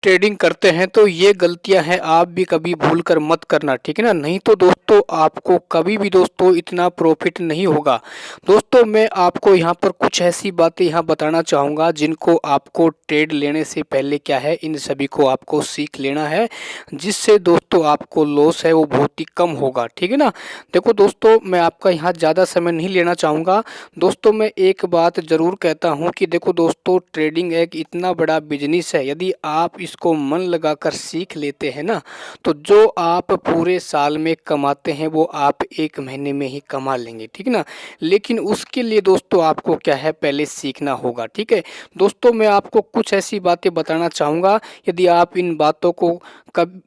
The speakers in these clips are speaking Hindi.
ट्रेडिंग करते हैं तो ये गलतियां हैं आप भी कभी भूल कर मत करना, ठीक है ना। नहीं तो दोस्तों आपको कभी भी दोस्तों इतना प्रॉफिट नहीं होगा। दोस्तों मैं आपको यहाँ पर कुछ ऐसी बातें यहाँ बताना चाहूँगा जिनको आपको ट्रेड लेने से पहले क्या है इन सभी को आपको सीख लेना है, जिससे दोस्तों आपको लॉस है वो बहुत ही कम होगा, ठीक है ना। देखो दोस्तों मैं आपका यहाँ ज़्यादा समय नहीं लेना चाहूँगा। दोस्तों मैं एक बात ज़रूर कहता हूँ कि देखो दोस्तों ट्रेडिंग एक इतना बड़ा बिजनेस है, यदि आप इसको मन लगाकर सीख लेते हैं ना तो जो आप पूरे साल में कमाते हैं वो आप एक महीने में ही कमा लेंगे, ठीक है ना। लेकिन उसके लिए दोस्तों आपको क्या है पहले सीखना होगा, ठीक है। दोस्तों मैं आपको कुछ ऐसी बातें बताना चाहूँगा, यदि आप इन बातों को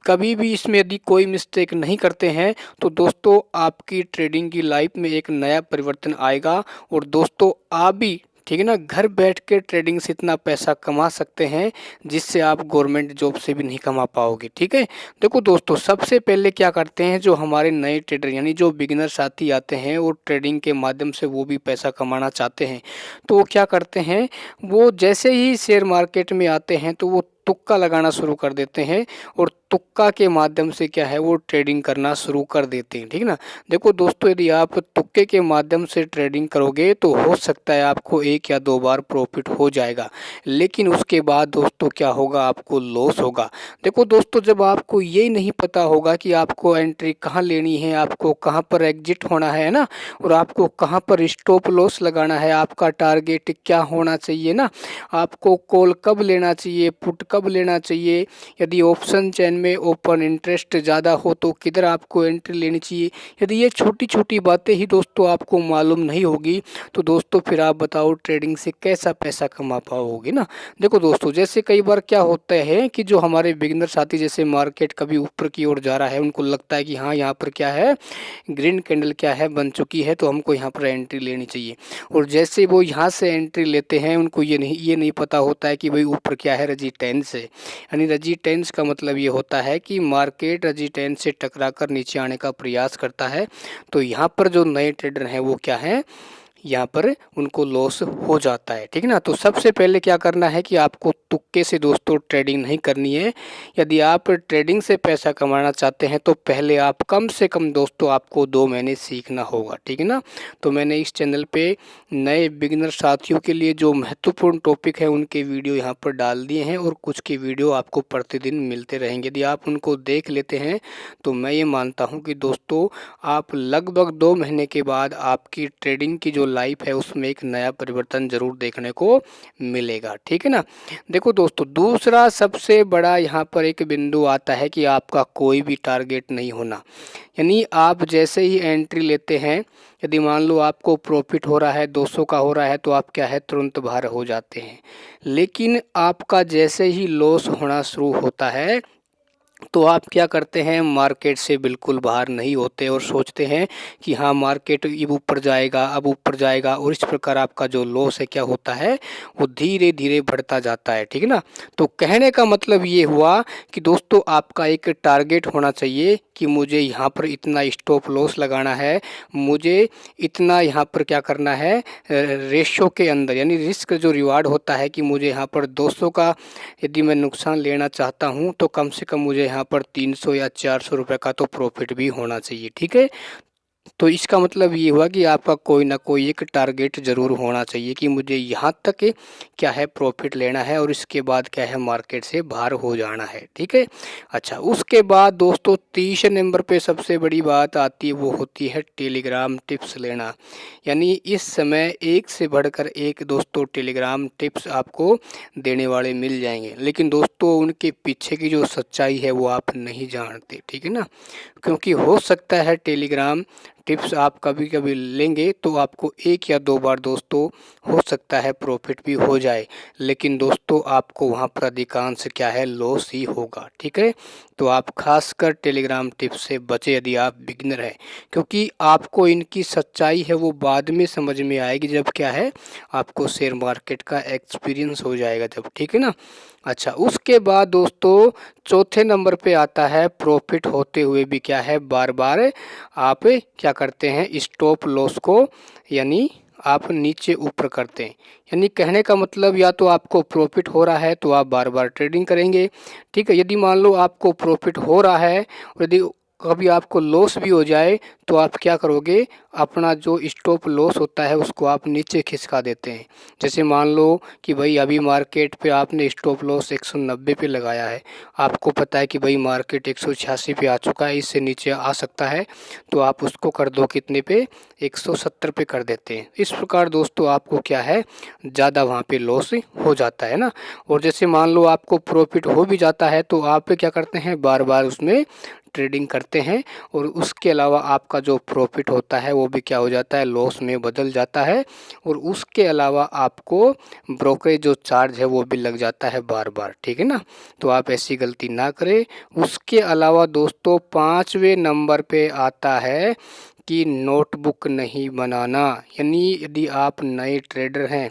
कभी भी इसमें यदि कोई मिस्टेक नहीं करते हैं तो दोस्तों आपकी ट्रेडिंग की लाइफ में एक नया परिवर्तन आएगा। और दोस्तों आप भी ठीक है ना घर बैठ के ट्रेडिंग से इतना पैसा कमा सकते हैं जिससे आप गवर्नमेंट जॉब से भी नहीं कमा पाओगे, ठीक है। देखो दोस्तों सबसे पहले क्या करते हैं जो हमारे नए ट्रेडर यानी जो बिगिनर साथी आते हैं और ट्रेडिंग के माध्यम से वो भी पैसा कमाना चाहते हैं, तो वो क्या करते हैं, वो जैसे ही शेयर मार्केट में आते हैं तो वो तुक्का लगाना शुरू कर देते हैं और तुक्का के माध्यम से क्या है वो ट्रेडिंग करना शुरू कर देते हैं, ठीक है ना। देखो दोस्तों यदि आप तुक्के के माध्यम से ट्रेडिंग करोगे तो हो सकता है आपको एक या दो बार प्रॉफिट हो जाएगा, लेकिन उसके बाद दोस्तों क्या होगा आपको लॉस होगा। देखो दोस्तों जब आपको यही नहीं पता होगा कि आपको एंट्री कहाँ लेनी है, आपको कहाँ पर एग्जिट होना है ना, और आपको कहाँ पर स्टॉप लॉस लगाना है, आपका टारगेट क्या होना चाहिए ना, आपको कॉल कब लेना चाहिए, पुट कब लेना चाहिए, यदि ऑप्शन चेन में ओपन इंटरेस्ट ज़्यादा हो तो किधर आपको एंट्री लेनी चाहिए, यदि ये छोटी छोटी बातें ही दोस्तों आपको मालूम नहीं होगी तो दोस्तों फिर आप बताओ ट्रेडिंग से कैसा पैसा कमा पाओगे ना। देखो दोस्तों जैसे कई बार क्या होता है कि जो हमारे बिगिनर साथी जैसे मार्केट कभी ऊपर की ओर जा रहा है, उनको लगता है कि हाँ यहाँ पर क्या है ग्रीन कैंडल क्या है बन चुकी है तो हमको यहाँ पर एंट्री लेनी चाहिए, और जैसे वो यहाँ से एंट्री लेते हैं उनको ये नहीं पता होता है कि भाई ऊपर क्या है रेजिस्टेंस है। यानी रेजिस्टेंस का मतलब ये होता है कि मार्केट रेजिस्टेंस से टकरा कर नीचे आने का प्रयास करता है। तो यहाँ पर जो नए ट्रेडर हैं वो क्या है यहाँ पर उनको लॉस हो जाता है, ठीक है ना। तो सबसे पहले क्या करना है कि आपको तुक्के से दोस्तों ट्रेडिंग नहीं करनी है। यदि आप ट्रेडिंग से पैसा कमाना चाहते हैं तो पहले आप कम से कम दोस्तों आपको 2 महीने सीखना होगा, ठीक है ना। तो मैंने इस चैनल पे नए बिगिनर साथियों के लिए जो महत्वपूर्ण टॉपिक है उनके वीडियो यहाँ पर डाल दिए हैं और कुछ के वीडियो आपको प्रतिदिन मिलते रहेंगे। यदि आप उनको देख लेते हैं तो मैं ये मानता हूँ कि दोस्तों आप लगभग 2 महीने के बाद आपकी ट्रेडिंग की जो लाइफ है उसमें एक नया परिवर्तन जरूर देखने को मिलेगा, ठीक है ना। देखो दोस्तों दूसरा सबसे बड़ा यहाँ पर एक बिंदु आता है कि आपका कोई भी टारगेट नहीं होना। यानी आप जैसे ही एंट्री लेते हैं, यदि मान लो आपको प्रॉफिट हो रहा है 200 का हो रहा है तो आप क्या है तुरंत बाहर हो जाते हैं, लेकिन आपका जैसे ही लॉस होना शुरू होता है तो आप क्या करते हैं मार्केट से बिल्कुल बाहर नहीं होते और सोचते हैं कि हाँ मार्केट अब ऊपर जाएगा अब ऊपर जाएगा, और इस प्रकार आपका जो लॉस है क्या होता है वो धीरे धीरे बढ़ता जाता है, ठीक है ना। तो कहने का मतलब ये हुआ कि दोस्तों आपका एक टारगेट होना चाहिए कि मुझे यहाँ पर इतना स्टॉप लॉस लगाना है, मुझे इतना यहाँ पर क्या करना है रेशो के अंदर, यानी रिस्क जो रिवार्ड होता है कि मुझे यहाँ पर 200 का यदि मैं नुकसान लेना चाहता हूँ तो कम से कम मुझे यहाँ पर 300 या 400 रुपये का तो प्रॉफिट भी होना चाहिए, ठीक है। तो इसका मतलब ये हुआ कि आपका कोई ना कोई एक टारगेट ज़रूर होना चाहिए कि मुझे यहाँ तक क्या है प्रॉफिट लेना है और इसके बाद क्या है मार्केट से बाहर हो जाना है, ठीक है। अच्छा उसके बाद दोस्तों तीसरे नंबर पे सबसे बड़ी बात आती है वो होती है टेलीग्राम टिप्स लेना। यानी इस समय एक से बढ़कर एक दोस्तों टेलीग्राम टिप्स आपको देने वाले मिल जाएंगे, लेकिन दोस्तों उनके पीछे की जो सच्चाई है वो आप नहीं जानते, ठीक है ना। क्योंकि हो सकता है टेलीग्राम टिप्स आप कभी कभी लेंगे तो आपको 1 या 2 बार दोस्तों हो सकता है प्रॉफिट भी हो जाए, लेकिन दोस्तों आपको वहाँ पर अधिकांश क्या है लॉस ही होगा, ठीक है। तो आप खासकर टेलीग्राम टिप्स से बचे यदि आप बिगिनर हैं, क्योंकि आपको इनकी सच्चाई है वो बाद में समझ में आएगी जब क्या है आपको शेयर मार्केट का एक्सपीरियंस हो जाएगा जब, ठीक है ना। अच्छा उसके बाद दोस्तों चौथे नंबर पे आता है प्रॉफिट होते हुए भी क्या है बार बार आप क्या करते हैं स्टॉप लॉस को यानी आप नीचे ऊपर करते हैं। यानी कहने का मतलब या तो आपको प्रॉफिट हो रहा है तो आप बार बार ट्रेडिंग करेंगे, ठीक है। यदि मान लो आपको प्रॉफिट हो रहा है और यदि कभी आपको लॉस भी हो जाए तो आप क्या करोगे, अपना जो स्टॉप लॉस होता है उसको आप नीचे खिसका देते हैं। जैसे मान लो कि भाई अभी मार्केट पे आपने स्टॉप लॉस 190 पे लगाया है, आपको पता है कि भाई मार्केट 186 पे आ चुका है, इससे नीचे आ सकता है, तो आप उसको कर दो कितने पे, 170 पे कर देते हैं। इस प्रकार दोस्तों आपको क्या है, ज़्यादा वहाँ पे लॉस हो जाता है ना। और जैसे मान लो आपको प्रॉफिट हो भी जाता है तो आप क्या करते हैं, बार बार उसमें ट्रेडिंग करते हैं और उसके अलावा आपका जो प्रॉफिट होता है वो भी क्या हो जाता है, लॉस में बदल जाता है। और उसके अलावा आपको ब्रोकरेज जो चार्ज है वो भी लग जाता है बार बार, ठीक है ना। तो आप ऐसी गलती ना करें। उसके अलावा दोस्तों 5वें नंबर पे आता है कि नोटबुक नहीं बनाना। यानी यदि आप नए ट्रेडर हैं,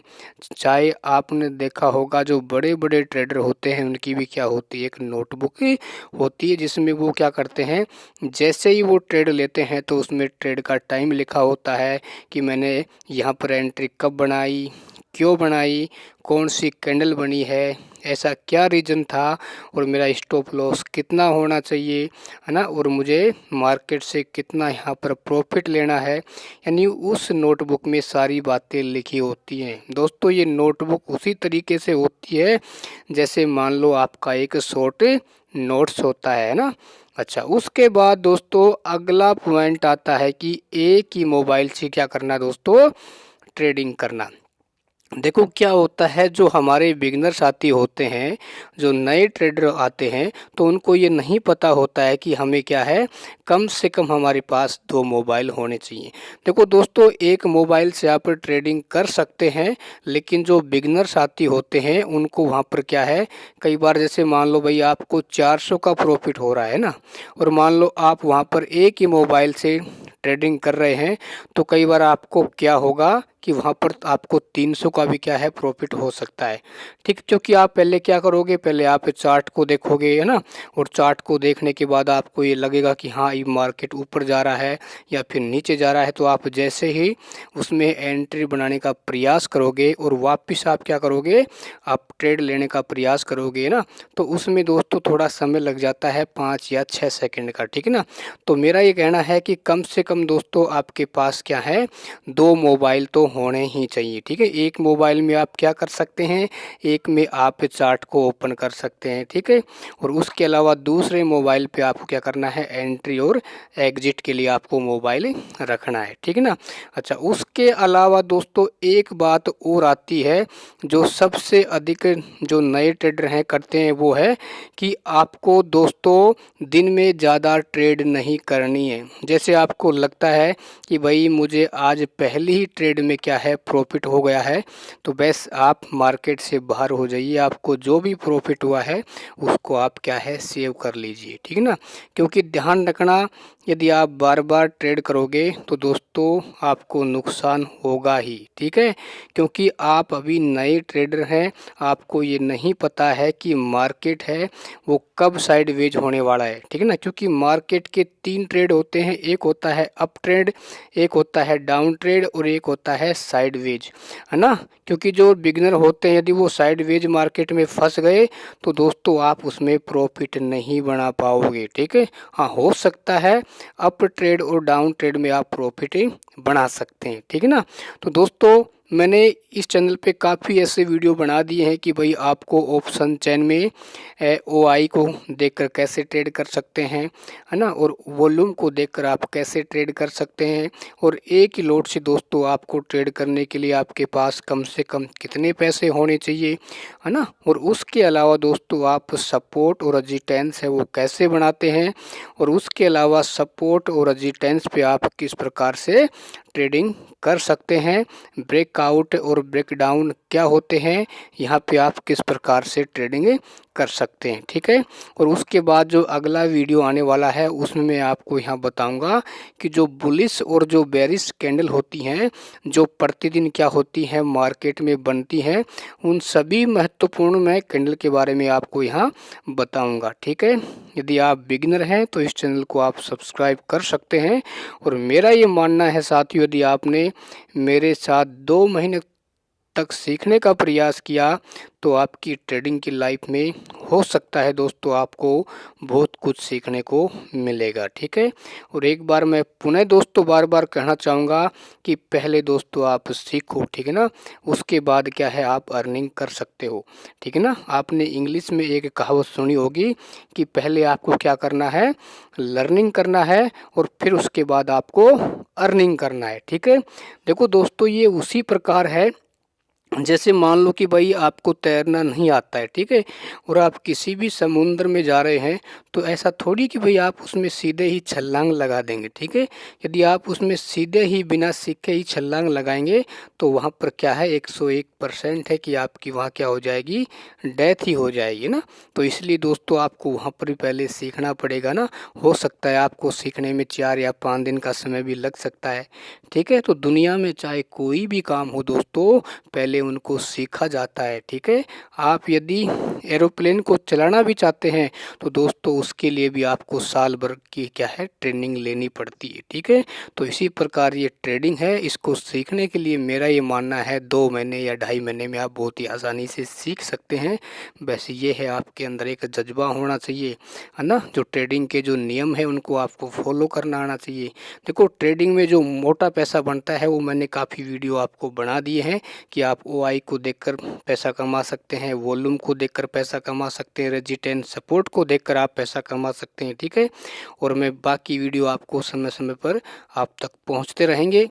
चाहे आपने देखा होगा जो बड़े बड़े ट्रेडर होते हैं उनकी भी क्या होती है, एक नोटबुक होती है जिसमें वो क्या करते हैं, जैसे ही वो ट्रेड लेते हैं तो उसमें ट्रेड का टाइम लिखा होता है कि मैंने यहाँ पर एंट्री कब बनाई, क्यों बनाई, कौन सी कैंडल बनी है, ऐसा क्या रीज़न था, और मेरा स्टॉप लॉस कितना होना चाहिए, है ना, और मुझे मार्केट से कितना यहाँ पर प्रॉफिट लेना है। यानी उस नोटबुक में सारी बातें लिखी होती हैं। दोस्तों ये नोटबुक उसी तरीके से होती है जैसे मान लो आपका एक शॉर्ट नोट्स होता है ना। अच्छा, उसके बाद दोस्तों अगला पॉइंट आता है कि एक ही मोबाइल से क्या करना दोस्तों, ट्रेडिंग करना। देखो क्या होता है, जो हमारे बिगनर साथी होते हैं, जो नए ट्रेडर आते हैं, तो उनको ये नहीं पता होता है कि हमें क्या है, कम से कम हमारे पास 2 मोबाइल होने चाहिए। देखो दोस्तों एक मोबाइल से आप ट्रेडिंग कर सकते हैं, लेकिन जो बिगनर साथी होते हैं उनको वहाँ पर क्या है, कई बार जैसे मान लो भाई आपको 400 का प्रॉफिट हो रहा है ना, और मान लो आप वहाँ पर एक ही मोबाइल से ट्रेडिंग कर रहे हैं, तो कई बार आपको क्या होगा कि वहाँ पर आपको 300 का भी क्या है, प्रॉफिट हो सकता है, ठीक। क्योंकि आप पहले क्या करोगे, पहले आप चार्ट को देखोगे, है ना, और चार्ट को देखने के बाद आपको ये लगेगा कि हाँ ये मार्केट ऊपर जा रहा है या फिर नीचे जा रहा है, तो आप जैसे ही उसमें एंट्री बनाने का प्रयास करोगे और वापस आप क्या करोगे, आप ट्रेड लेने का प्रयास करोगे ना, तो उसमें दोस्तों थोड़ा समय लग जाता है 5 या 6 सेकंड का, ठीक है ना। तो मेरा ये कहना है कि कम से कम दोस्तों आपके पास क्या है, 2 मोबाइल तो होने ही चाहिए, ठीक है। एक मोबाइल में आप क्या कर सकते हैं, एक में आप चार्ट को ओपन कर सकते हैं, ठीक है, और उसके अलावा दूसरे मोबाइल पे आपको क्या करना है, एंट्री और एग्जिट के लिए आपको मोबाइल रखना है, ठीक है ना। अच्छा, उसके अलावा दोस्तों एक बात और आती है जो सबसे अधिक जो नए ट्रेडर हैं करते हैं, वो है कि आपको दोस्तों दिन में ज़्यादा ट्रेड नहीं करनी है। जैसे आपको लगता है कि भाई मुझे आज पहली ही ट्रेड में क्या है, प्रॉफिट हो गया है, तो बस आप मार्केट से बाहर हो जाइए, आपको जो भी प्रॉफिट हुआ है उसको आप क्या है, सेव कर लीजिए, ठीक है ना। क्योंकि ध्यान रखना, यदि आप बार बार ट्रेड करोगे तो दोस्तों आपको नुकसान होगा ही, ठीक है। क्योंकि आप अभी नए ट्रेडर हैं, आपको ये नहीं पता है कि मार्केट है वो कब साइडवेज होने वाला है, ठीक है ना। क्योंकि मार्केट के 3 ट्रेड होते हैं, एक होता है अप ट्रेड, एक होता है डाउन ट्रेड और एक होता है साइडवेज, है ना। क्योंकि जो बिगिनर होते हैं यदि वो साइडवेज मार्केट में फंस गए तो दोस्तों आप उसमें प्रॉफिट नहीं बना पाओगे, ठीक है। हाँ, हो सकता है अप ट्रेड और डाउन ट्रेड में आप प्रॉफिट बना सकते हैं, ठीक है ना। तो दोस्तों मैंने इस चैनल पे काफ़ी ऐसे वीडियो बना दिए हैं कि भाई आपको ऑप्शन चेन में OI को देखकर कैसे ट्रेड कर सकते हैं, है ना, और वॉल्यूम को देखकर आप कैसे ट्रेड कर सकते हैं, और एक ही लोट से दोस्तों आपको ट्रेड करने के लिए आपके पास कम से कम कितने पैसे होने चाहिए, है ना। और उसके अलावा दोस्तों आप सपोर्ट और रेजिस्टेंस है वो कैसे बनाते हैं, और उसके अलावा सपोर्ट और रेजिस्टेंस पे आप किस प्रकार से ट्रेडिंग कर सकते हैं, ब्रेकआउट और ब्रेकडाउन क्या होते हैं, यहाँ पे आप किस प्रकार से ट्रेडिंग कर सकते हैं, ठीक है। और उसके बाद जो अगला वीडियो आने वाला है उसमें मैं आपको यहाँ बताऊंगा कि जो बुलिश और जो बेरिश कैंडल होती हैं, जो प्रतिदिन क्या होती हैं मार्केट में बनती हैं, उन सभी महत्वपूर्ण मैं कैंडल के बारे में आपको यहाँ बताऊंगा, ठीक है। यदि आप बिगिनर हैं तो इस चैनल को आप सब्सक्राइब कर सकते हैं। और मेरा ये मानना है साथियों, यदि आपने मेरे साथ 2 महीने तक सीखने का प्रयास किया तो आपकी ट्रेडिंग की लाइफ में हो सकता है दोस्तों आपको बहुत कुछ सीखने को मिलेगा, ठीक है। और एक बार मैं पुनः दोस्तों बार बार कहना चाहूँगा कि पहले दोस्तों आप सीखो, ठीक है ना, उसके बाद क्या है आप अर्निंग कर सकते हो, ठीक है ना। आपने इंग्लिश में एक कहावत सुनी होगी कि पहले आपको क्या करना है, लर्निंग करना है और फिर उसके बाद आपको अर्निंग करना है, ठीक है। देखो दोस्तों ये उसी प्रकार है जैसे मान लो कि भाई आपको तैरना नहीं आता है, ठीक है, और आप किसी भी समुद्र में जा रहे हैं तो ऐसा थोड़ी कि भाई आप उसमें सीधे ही छलांग लगा देंगे, ठीक है। यदि आप उसमें सीधे ही बिना सीखे ही छलांग लगाएंगे तो वहाँ पर क्या है 101% है कि आपकी वहाँ क्या हो जाएगी, डेथ ही हो जाएगी ना। तो इसलिए दोस्तों आपको वहाँ पर भी पहले सीखना पड़ेगा ना। हो सकता है आपको सीखने में 4 या 5 दिन का समय भी लग सकता है, ठीक है। तो दुनिया में चाहे कोई भी काम हो दोस्तों पहले उनको सीखा जाता है, ठीक है। आप यदि एरोप्लेन को चलाना भी चाहते हैं तो दोस्तों उसके लिए भी आपको साल भर की क्या है ट्रेनिंग लेनी पड़ती है, ठीक है। तो इसी प्रकार ये ट्रेडिंग है, इसको सीखने के लिए मेरा ये मानना है 2 महीने या 2.5 महीने में आप बहुत ही आसानी से सीख सकते हैं। वैसे ये है आपके अंदर एक जज्बा होना चाहिए, है ना। जो ट्रेडिंग के जो नियम है उनको आपको फॉलो करना आना चाहिए। देखो ट्रेडिंग में जो मोटा पैसा बनता है वो मैंने काफ़ी वीडियो आपको बना दिए हैं कि आप ओआई को देखकर पैसा कमा सकते हैं, वॉल्यूम को देखकर पैसा कमा सकते हैं, रेजिस्टेंस सपोर्ट को देखकर आप पैसा कमा सकते हैं, ठीक है। और मैं बाकी वीडियो आपको समय समय पर आप तक पहुंचते रहेंगे।